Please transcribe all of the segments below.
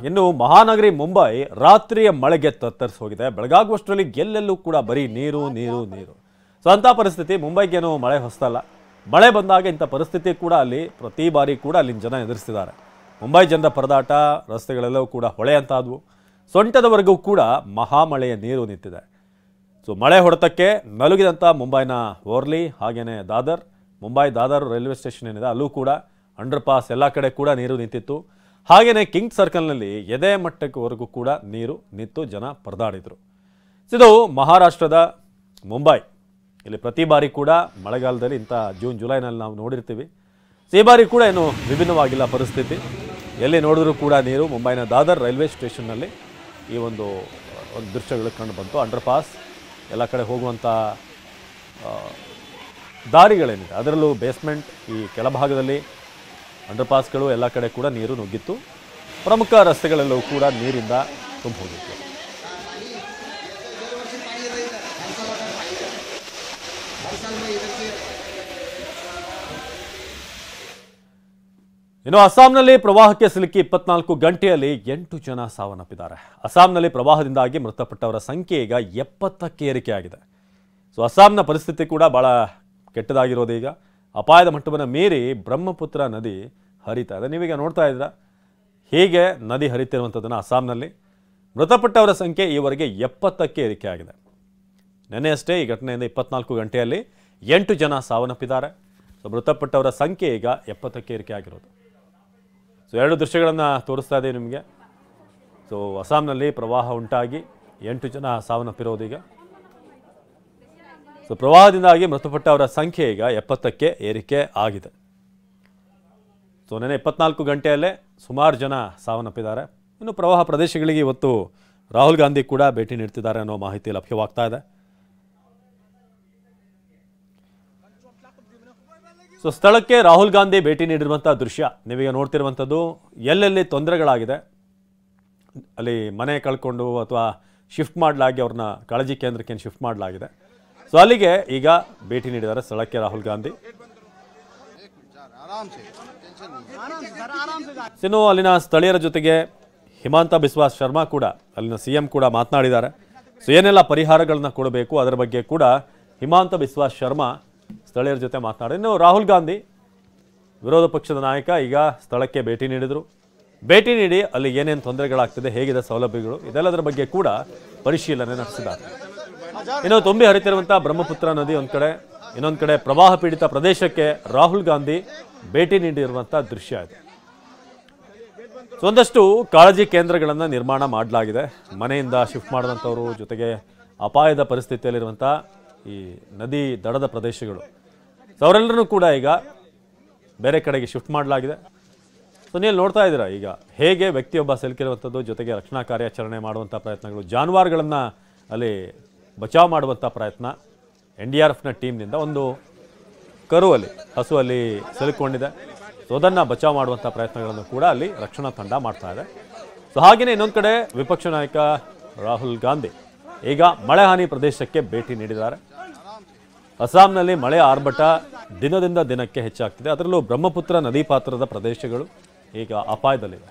ಇನ್ನು ಮಹಾನಗರಿ ಮುಂಬೈ ರಾತ್ರಿಯ ಮಳೆಗೆ ತತ್ತರಿಸಿ ಹೋಗಿದೆ. ಬೆಳಗಾಗುವಷ್ಟರಲ್ಲಿ ಎಲ್ಲೆಲ್ಲೂ ಕೂಡ ಬರೀ ನೀರು ನೀರು ನೀರು. ಸೊ ಅಂಥ ಪರಿಸ್ಥಿತಿ ಮುಂಬೈಗೇನು ಮಳೆ ಹೊಸದಲ್ಲ. ಮಳೆ ಬಂದಾಗ ಇಂಥ ಪರಿಸ್ಥಿತಿ ಕೂಡ ಅಲ್ಲಿ ಪ್ರತಿ ಬಾರಿ ಕೂಡ ಅಲ್ಲಿನ ಜನ ಎದುರಿಸ್ತಿದ್ದಾರೆ. ಮುಂಬೈ ಜನರ ಪರದಾಟ, ರಸ್ತೆಗಳೆಲ್ಲವೂ ಕೂಡ ಹೊಳೆಯಂತಾದವು. ಸೊಂಟದವರೆಗೂ ಕೂಡ ಮಹಾಮಳೆಯ ನೀರು ನಿಂತಿದೆ. ಸೊ ಮಳೆ ಹೊಡೆತಕ್ಕೆ ನಲುಗಿದಂಥ ಮುಂಬೈನ ವರ್ಲಿ ಹಾಗೇನೆ ದಾದರ್, ಮುಂಬೈ ದಾದರ್ ರೈಲ್ವೆ ಸ್ಟೇಷನ್ ಏನಿದೆ ಅಲ್ಲೂ ಕೂಡ ಅಂಡರ್ ಪಾಸ್ ಎಲ್ಲ ಕಡೆ ಕೂಡ ನೀರು ನಿಂತಿತ್ತು. ಹಾಗೆಯೇ ಕಿಂಗ್ ಸರ್ಕಲ್ನಲ್ಲಿ ಎದೆ ಮಟ್ಟಕ್ಕವರೆಗೂ ಕೂಡ ನೀರು ನಿಂತು ಜನ ಪರದಾಡಿದರು. ಇದು ಮಹಾರಾಷ್ಟ್ರದ ಮುಂಬೈ. ಇಲ್ಲಿ ಪ್ರತಿ ಬಾರಿ ಕೂಡ ಮಳೆಗಾಲದಲ್ಲಿ ಇಂಥ ಜೂನ್ ಜುಲೈನಲ್ಲಿ ನಾವು ನೋಡಿರ್ತೀವಿ. ಈ ಬಾರಿ ಕೂಡ ಏನು ವಿಭಿನ್ನವಾಗಿಲ್ಲ ಪರಿಸ್ಥಿತಿ. ಎಲ್ಲಿ ನೋಡಿದ್ರೂ ಕೂಡ ನೀರು. ಮುಂಬೈನ ದಾದರ್ ರೈಲ್ವೆ ಸ್ಟೇಷನ್ನಲ್ಲಿ ಈ ಒಂದು ದೃಶ್ಯಗಳು ಕಂಡು ಬಂತು. ಅಂಡರ್ ಪಾಸ್ ಎಲ್ಲ ಕಡೆ ಹೋಗುವಂಥ ದಾರಿಗಳೇನಿದೆ ಅದರಲ್ಲೂ ಬೇಸ್ಮೆಂಟ್ ಈ ಕೆಳಭಾಗದಲ್ಲಿ ಅಂಡರ್ ಪಾಸ್ಗಳು ಎಲ್ಲ ಕಡೆ ಕೂಡ ನೀರು ನುಗ್ಗಿತ್ತು. ಪ್ರಮುಖ ರಸ್ತೆಗಳೆಲ್ಲವೂ ಕೂಡ ನೀರಿಂದ ತುಂಬ ಹೋಗಿತ್ತು. ಇನ್ನು ಅಸ್ಸಾಂನಲ್ಲಿ ಪ್ರವಾಹಕ್ಕೆ ಸಿಲುಕಿ 24 ಗಂಟೆಯಲ್ಲಿ 8 ಜನ ಸಾವನ್ನಪ್ಪಿದ್ದಾರೆ. ಅಸ್ಸಾಂನಲ್ಲಿ ಪ್ರವಾಹದಿಂದಾಗಿ ಮೃತಪಟ್ಟವರ ಸಂಖ್ಯೆ ಈಗ 70ಕ್ಕೆ ಏರಿಕೆಯಾಗಿದೆ. ಸೊ ಅಸ್ಸಾಂನ ಪರಿಸ್ಥಿತಿ ಕೂಡ ಬಹಳ ಕೆಟ್ಟದಾಗಿರೋದು. ಈಗ ಅಪಾಯದ ಮಟ್ಟವನ್ನು ಮೀರಿ ಬ್ರಹ್ಮಪುತ್ರ ನದಿ ಹರಿತಾ ಇದೆ. ನೀವೀಗ ನೋಡ್ತಾ ಇದ್ದೀರಾ ಹೀಗೆ ನದಿ ಹರಿತಿರುವಂಥದ್ದನ್ನು. ಅಸ್ಸಾಂನಲ್ಲಿ ಮೃತಪಟ್ಟವರ ಸಂಖ್ಯೆ ಈವರೆಗೆ 70ಕ್ಕೆ ಏರಿಕೆಯಾಗಿದೆ. ನಿನ್ನೆಯಷ್ಟೇ ಈ ಘಟನೆಯಿಂದ 24 ಗಂಟೆಯಲ್ಲಿ 8 ಜನ ಸಾವನ್ನಪ್ಪಿದ್ದಾರೆ. ಸೊ ಮೃತಪಟ್ಟವರ ಸಂಖ್ಯೆ ಈಗ 70ಕ್ಕೆ ಏರಿಕೆ ಆಗಿರೋದು. ಸೊ 2 ದೃಶ್ಯಗಳನ್ನು ತೋರಿಸ್ತಾ ಇದ್ದೀವಿ ನಿಮಗೆ. ಸೊ ಅಸ್ಸಾಂನಲ್ಲಿ ಪ್ರವಾಹ ಉಂಟಾಗಿ 8 ಜನ ಸಾವನ್ನಪ್ಪಿರೋದೀಗ. ಸೊ ಪ್ರವಾಹದಿಂದಾಗಿ ಮೃತಪಟ್ಟವರ ಸಂಖ್ಯೆ ಈಗ 70ಕ್ಕೆ ಏರಿಕೆ ಆಗಿದೆ. ಸೊ ನೆನೆ 24 ಗಂಟೆಯಲ್ಲೇ ಸುಮಾರು ಜನ ಸಾವನ್ನಪ್ಪಿದ್ದಾರೆ. ಇನ್ನು ಪ್ರವಾಹ ಪ್ರದೇಶಗಳಿಗೆ ಇವತ್ತು ರಾಹುಲ್ ಗಾಂಧಿ ಕೂಡ ಭೇಟಿ ನೀಡ್ತಿದ್ದಾರೆ ಅನ್ನೋ ಮಾಹಿತಿ ಲಭ್ಯವಾಗ್ತಾ ಇದೆ. ಸೊ ಸ್ಥಳಕ್ಕೆ ರಾಹುಲ್ ಗಾಂಧಿ ಭೇಟಿ ನೀಡಿರುವಂಥ ದೃಶ್ಯ ನೀವೀಗ ನೋಡ್ತಿರುವಂಥದ್ದು. ಎಲ್ಲೆಲ್ಲಿ ತೊಂದರೆಗಳಾಗಿದೆ, ಅಲ್ಲಿ ಮನೆ ಕಳ್ಕೊಂಡು ಅಥವಾ ಶಿಫ್ಟ್ ಮಾಡಲಾಗಿ ಅವ್ರನ್ನ ಕಾಳಜಿ ಕೇಂದ್ರಕ್ಕೆ ಶಿಫ್ಟ್ ಮಾಡಲಾಗಿದೆ. ಸೊ ಅಲ್ಲಿಗೆ ಈಗ ಭೇಟಿ ನೀಡಿದ್ದಾರೆ ಸ್ಥಳಕ್ಕೆ ರಾಹುಲ್ ಗಾಂಧಿ. ಇನ್ನು ಅಲ್ಲಿನ ಸ್ಥಳೀಯರ ಜೊತೆಗೆ ಹಿಮಂತ ಬಿಸ್ವಾ ಶರ್ಮಾ ಕೂಡ, ಅಲ್ಲಿನ ಸಿಎಂ ಕೂಡ ಮಾತನಾಡಿದ್ದಾರೆ. ಸೊ ಏನೆಲ್ಲ ಪರಿಹಾರಗಳನ್ನ ಕೊಡಬೇಕು ಅದರ ಬಗ್ಗೆ ಕೂಡ ಹಿಮಂತ ಬಿಸ್ವಾ ಶರ್ಮಾ ಸ್ಥಳೀಯರ ಜೊತೆ ಮಾತನಾಡಿ. ಇನ್ನು ರಾಹುಲ್ ಗಾಂಧಿ ವಿರೋಧ ಪಕ್ಷದ ನಾಯಕ ಈಗ ಸ್ಥಳಕ್ಕೆ ಭೇಟಿ ನೀಡಿದರು. ಭೇಟಿ ನೀಡಿ ಅಲ್ಲಿ ಏನೇನು ತೊಂದರೆಗಳಾಗ್ತಿದೆ, ಹೇಗಿದೆ ಸೌಲಭ್ಯಗಳು, ಇದೆಲ್ಲದರ ಬಗ್ಗೆ ಕೂಡ ಪರಿಶೀಲನೆ ನಡೆಸಿದ್ದಾರೆ. ಇನ್ನು ತುಂಬಿ ಹರಿತಿರುವಂಥ ಬ್ರಹ್ಮಪುತ್ರ ನದಿ ಒಂದು ಕಡೆ, ಇನ್ನೊಂದು ಕಡೆ ಪ್ರವಾಹ ಪೀಡಿತ ಪ್ರದೇಶಕ್ಕೆ ರಾಹುಲ್ ಗಾಂಧಿ ಭೇಟಿ ನೀಡಿರುವಂಥ ದೃಶ್ಯ ಇದೆ. ಒಂದಷ್ಟು ಕಾಳಜಿ ಕೇಂದ್ರಗಳನ್ನು ನಿರ್ಮಾಣ ಮಾಡಲಾಗಿದೆ. ಮನೆಯಿಂದ ಶಿಫ್ಟ್ ಮಾಡಿದಂಥವರು, ಜೊತೆಗೆ ಅಪಾಯದ ಪರಿಸ್ಥಿತಿಯಲ್ಲಿರುವಂಥ ಈ ನದಿ ದಡದ ಪ್ರದೇಶಗಳು, ಸೊ ಅವರೆಲ್ಲರೂ ಕೂಡ ಈಗ ಬೇರೆ ಕಡೆಗೆ ಶಿಫ್ಟ್ ಮಾಡಲಾಗಿದೆ. ಸೊ ನೀವು ನೋಡ್ತಾ ಇದ್ದೀರಾ ಈಗ ಹೇಗೆ ವ್ಯಕ್ತಿಯೊಬ್ಬ ಸಿಲುಕಿರುವಂಥದ್ದು, ಜೊತೆಗೆ ರಕ್ಷಣಾ ಕಾರ್ಯಾಚರಣೆ ಮಾಡುವಂಥ ಪ್ರಯತ್ನಗಳು, ಜಾನುವಾರುಗಳನ್ನು ಅಲ್ಲಿ ಬಚಾವ್ ಮಾಡುವಂಥ ಪ್ರಯತ್ನ. NDRFನ ಟೀಮ್ನಿಂದ ಒಂದು ಕರುವಲ್ಲಿ, ಹಸುವಲ್ಲಿ ಸಿಲುಕೊಂಡಿದೆ. ಸೊ ಅದನ್ನು ಬಚಾವ್ ಮಾಡುವಂಥ ಪ್ರಯತ್ನಗಳನ್ನು ಕೂಡ ಅಲ್ಲಿ ರಕ್ಷಣಾ ತಂಡ ಮಾಡ್ತಾ ಇದೆ. ಸೊ ಹಾಗೆಯೇ ಇನ್ನೊಂದು ಕಡೆ ವಿಪಕ್ಷ ನಾಯಕ ರಾಹುಲ್ ಗಾಂಧಿ ಈಗ ಮಳೆ ಹಾನಿ ಪ್ರದೇಶಕ್ಕೆ ಭೇಟಿ ನೀಡಿದ್ದಾರೆ. ಅಸ್ಸಾಂನಲ್ಲಿ ಮಳೆ ಆರ್ಭಟ ದಿನದಿಂದ ದಿನಕ್ಕೆ ಹೆಚ್ಚಾಗ್ತಿದೆ. ಅದರಲ್ಲೂ ಬ್ರಹ್ಮಪುತ್ರ ನದಿ ಪಾತ್ರದ ಪ್ರದೇಶಗಳು ಈಗ ಅಪಾಯದಲ್ಲಿವೆ.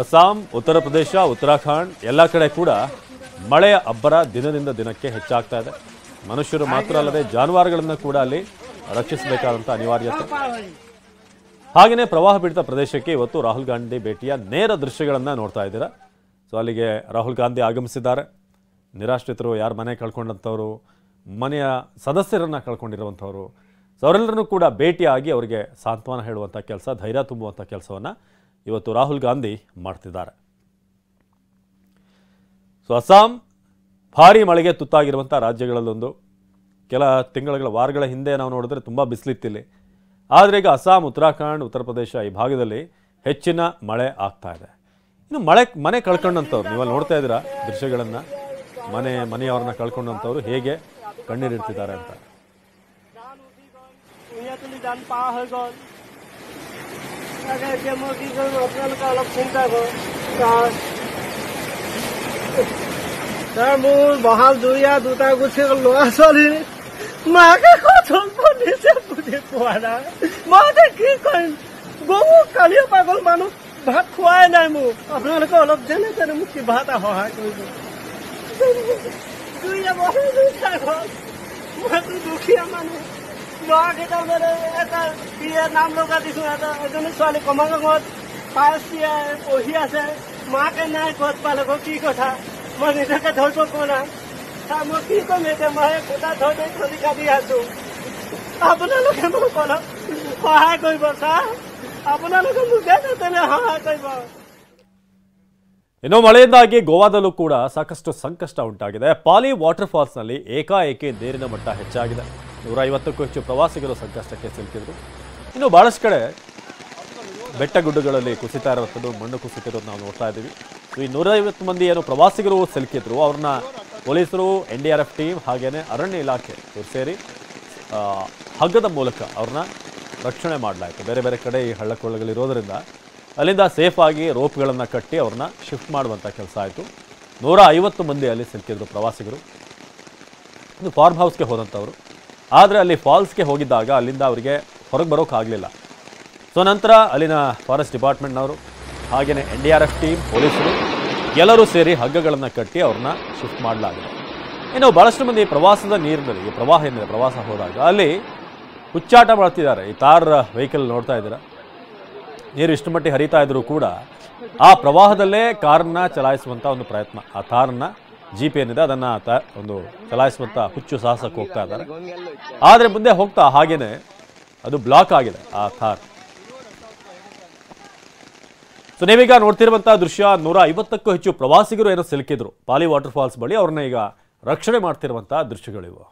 ಅಸ್ಸಾಂ, ಉತ್ತರ ಪ್ರದೇಶ, ಉತ್ತರಾಖಂಡ್ ಎಲ್ಲ ಕಡೆ ಕೂಡ ಮಳೆಯ ಅಬ್ಬರ ದಿನದಿಂದ ದಿನಕ್ಕೆ ಹೆಚ್ಚಾಗ್ತಾ ಇದೆ. ಮನುಷ್ಯರು ಮಾತ್ರ ಅಲ್ಲದೆ ಜಾನುವಾರುಗಳನ್ನು ಕೂಡ ಅಲ್ಲಿ ರಕ್ಷಿಸಬೇಕಾದಂಥ ಅನಿವಾರ್ಯತೆ. ಹಾಗೆಯೇ ಪ್ರವಾಹ ಪೀಡಿತ ಪ್ರದೇಶಕ್ಕೆ ಇವತ್ತು ರಾಹುಲ್ ಗಾಂಧಿ ಭೇಟಿಯ ನೇರ ದೃಶ್ಯಗಳನ್ನು ನೋಡ್ತಾ ಇದ್ದೀರಾ. ಸೊ ಅಲ್ಲಿಗೆ ರಾಹುಲ್ ಗಾಂಧಿ ಆಗಮಿಸಿದ್ದಾರೆ. ನಿರಾಶ್ರಿತರು, ಯಾರು ಮನೆ ಕಳ್ಕೊಂಡಂಥವ್ರು, ಮನೆಯ ಸದಸ್ಯರನ್ನು ಕಳ್ಕೊಂಡಿರುವಂಥವ್ರು, ಸೊ ಅವರೆಲ್ಲರನ್ನೂ ಕೂಡ ಭೇಟಿಯಾಗಿ ಅವರಿಗೆ ಸಾಂತ್ವನ ಹೇಳುವಂಥ ಕೆಲಸ, ಧೈರ್ಯ ತುಂಬುವಂಥ ಕೆಲಸವನ್ನು ಇವತ್ತು ರಾಹುಲ್ ಗಾಂಧಿ ಮಾಡ್ತಿದ್ದಾರೆ. ಸೊ ಅಸ್ಸಾಂ ಭಾರೀ ಮಳೆಗೆ ತುತ್ತಾಗಿರುವಂಥ ರಾಜ್ಯಗಳಲ್ಲೊಂದು. ಕೆಲ ತಿಂಗಳ ವಾರಗಳ ಹಿಂದೆ ನಾವು ನೋಡಿದ್ರೆ ತುಂಬ ಬಿಸಿಲಿತ್ತಿಲ್ಲಿ. ಆದರೆ ಈಗ ಅಸ್ಸಾಂ, ಉತ್ತರಾಖಂಡ್, ಉತ್ತರ ಪ್ರದೇಶ ಈ ಭಾಗದಲ್ಲಿ ಹೆಚ್ಚಿನ ಮಳೆ ಆಗ್ತಾ ಇದೆ. ಇನ್ನು ಮನೆ ಕಳ್ಕೊಂಡಂಥವ್ರು ನೀವಲ್ಲಿ ನೋಡ್ತಾ ಇದ್ದೀರಾ ದೃಶ್ಯಗಳನ್ನು. ಮನೆಯವ್ರನ್ನ ಕಳ್ಕೊಂಡಂಥವ್ರು ಹೇಗೆ ಕಣ್ಣೀರಿಡ್ತಿದ್ದಾರೆ ಅಂತ. মোৰ বহাল দুৰীয়া দুটা গুচি গ'ল ল'ৰা ছোৱালী, মাকে কথা নিজে বুজি পোৱা নাই। মই এতিয়া কি কৰিম? বহু কালিয়ে পাগল মানুহ ভাত খোৱাই নাই মোক আপোনালোকে অলপ যেনে তেনে মোক কিবা এটা সহায় কৰিব মইতো দুখীয়া মানুহ ল'ৰাকেইটা মানে এটা বিয়ে নাম লগা দিছো এজনী ছোৱালী কমাৰগাঁৱত ফাৰ্ষ্ট ইয়াৰ পঢ়ি আছে মাকে নাই ক'ত পালে কি কথা মই নিজকে ধৰিব পৰা নাই মই কি ক'ম এতিয়া মই গোটা ধৰি ধৰি কাটি আছো আপোনালোকে মোক অলপ সহায় কৰিব ছাৰ আপোনালোকে মোক তেনে ಸಹಾಯ ಕೈವ ಇನ್ನು ಮಳೆಯಿಂದಾಗಿ ಗೋವಾದಲ್ಲೂ ಕೂಡ ಸಾಕಷ್ಟು ಸಂಕಷ್ಟ ಉಂಟಾಗಿದೆ. ಪಾಲಿ ವಾಟರ್ ಫಾಲ್ಸ್ ನಲ್ಲಿ ಏಕಾಏಕಿ ನೀರಿನ ಮಟ್ಟ ಹೆಚ್ಚಾಗಿದೆ. 150ಕ್ಕೂ ಹೆಚ್ಚು ಪ್ರವಾಸಿಗರು ಸಂಕಷ್ಟಕ್ಕೆ ಸಿಲುಕಿದ್ರು. ಇನ್ನು ಬಹಳಷ್ಟು ಕಡೆ ಬೆಟ್ಟಗುಡ್ಡಗಳಲ್ಲಿ ಕುಸಿತಾ ಇರುವಂಥದ್ದು, ಮಣ್ಣು ಕುಸಿತಿರೋದು ನಾವು ನೋಡ್ತಾ ಇದ್ದೀವಿ. ಈ 150 ಮಂದಿ ಏನು ಪ್ರವಾಸಿಗರು ಸಿಲುಕಿದ್ರು ಅವ್ರನ್ನ ಪೊಲೀಸರು, NDRF ಟೀಮ್ ಹಾಗೇನೆ ಅರಣ್ಯ ಇಲಾಖೆ ಇವರು ಸೇರಿ ಹಗ್ಗದ ಮೂಲಕ ಅವ್ರನ್ನ ರಕ್ಷಣೆ ಮಾಡಲಾಯಿತು. ಬೇರೆ ಬೇರೆ ಕಡೆ ಈ ಹಳ್ಳಕೊಳ್ಳಗಳಿರೋದ್ರಿಂದ ಅಲ್ಲಿಂದ ಸೇಫ್ ಆಗಿ ರೋಪ್ಗಳನ್ನು ಕಟ್ಟಿ ಅವ್ರನ್ನ ಶಿಫ್ಟ್ ಮಾಡುವಂಥ ಕೆಲಸ ಆಯಿತು. 150 ಮಂದಿ ಅಲ್ಲಿ ಸಿಲುಕಿದ್ರು ಪ್ರವಾಸಿಗರು. ಇದು ಫಾರ್ಮ್ ಹೌಸ್ಗೆ ಹೋದಂಥವ್ರು. ಆದರೆ ಅಲ್ಲಿ ಫಾಲ್ಸ್ಗೆ ಹೋಗಿದ್ದಾಗ ಅಲ್ಲಿಂದ ಅವರಿಗೆ ಹೊರಗೆ ಬರೋಕ್ಕಾಗಲಿಲ್ಲ. ಸೊ ನಂತರ ಅಲ್ಲಿನ ಫಾರೆಸ್ಟ್ ಡಿಪಾರ್ಟ್ಮೆಂಟ್ನವರು ಹಾಗೆಯೇ NDRF ಟೀಮ್, ಪೊಲೀಸರು ಎಲ್ಲರೂ ಸೇರಿ ಹಗ್ಗಗಳನ್ನು ಕಟ್ಟಿ ಅವ್ರನ್ನ ಶಿಫ್ಟ್ ಮಾಡಲಾಗಿದೆ. ಇನ್ನು ಭಾಳಷ್ಟು ಮಂದಿ ಪ್ರವಾಸದ ನೀರಿನಲ್ಲಿ, ಈ ಪ್ರವಾಹ ಏನಿದೆ, ಪ್ರವಾಸ ಹೋದಾಗ ಅಲ್ಲಿ ಹುಚ್ಚಾಟ ಮಾಡ್ತಿದ್ದಾರೆ. ಈ ತಾರ್ ವೆಹಿಕಲ್ ನೋಡ್ತಾ ಇದ್ದೀರಾ, ನೀರು ಇಷ್ಟು ಮಟ್ಟಿಗೆ ಹರಿತಾ ಇದ್ರೂ ಕೂಡ ಆ ಪ್ರವಾಹದಲ್ಲೇ ಕಾರನ್ನ ಚಲಾಯಿಸುವಂಥ ಒಂದು ಪ್ರಯತ್ನ, ಆ ತಾರನ್ನ ಜೀಪ್ ಏನಿದೆ ಅದನ್ನು ಒಂದು ಚಲಾಯಿಸುವಂಥ ಹುಚ್ಚು ಸಾಹಸಕ್ಕೆ ಹೋಗ್ತಾ ಇದ್ದಾರೆ. ಆದರೆ ಮುಂದೆ ಹೋಗ್ತಾ ಹಾಗೇನೆ ಅದು ಬ್ಲಾಕ್ ಆಗಿದೆ ಆ ತಾರ್. ಸೊ ನೀವೀಗ ನೋಡ್ತಿರುವಂತಹ ದೃಶ್ಯ, 150ಕ್ಕೂ ಹೆಚ್ಚು ಪ್ರವಾಸಿಗರು ಏನೋ ಸಿಲುಕಿದ್ರು ಪಾಲಿ ವಾಟರ್ ಫಾಲ್ಸ್ ಬಳಿ. ಅವ್ರನ್ನ ಈಗ ರಕ್ಷಣೆ ಮಾಡ್ತಿರುವಂತಹ ದೃಶ್ಯಗಳಿವು.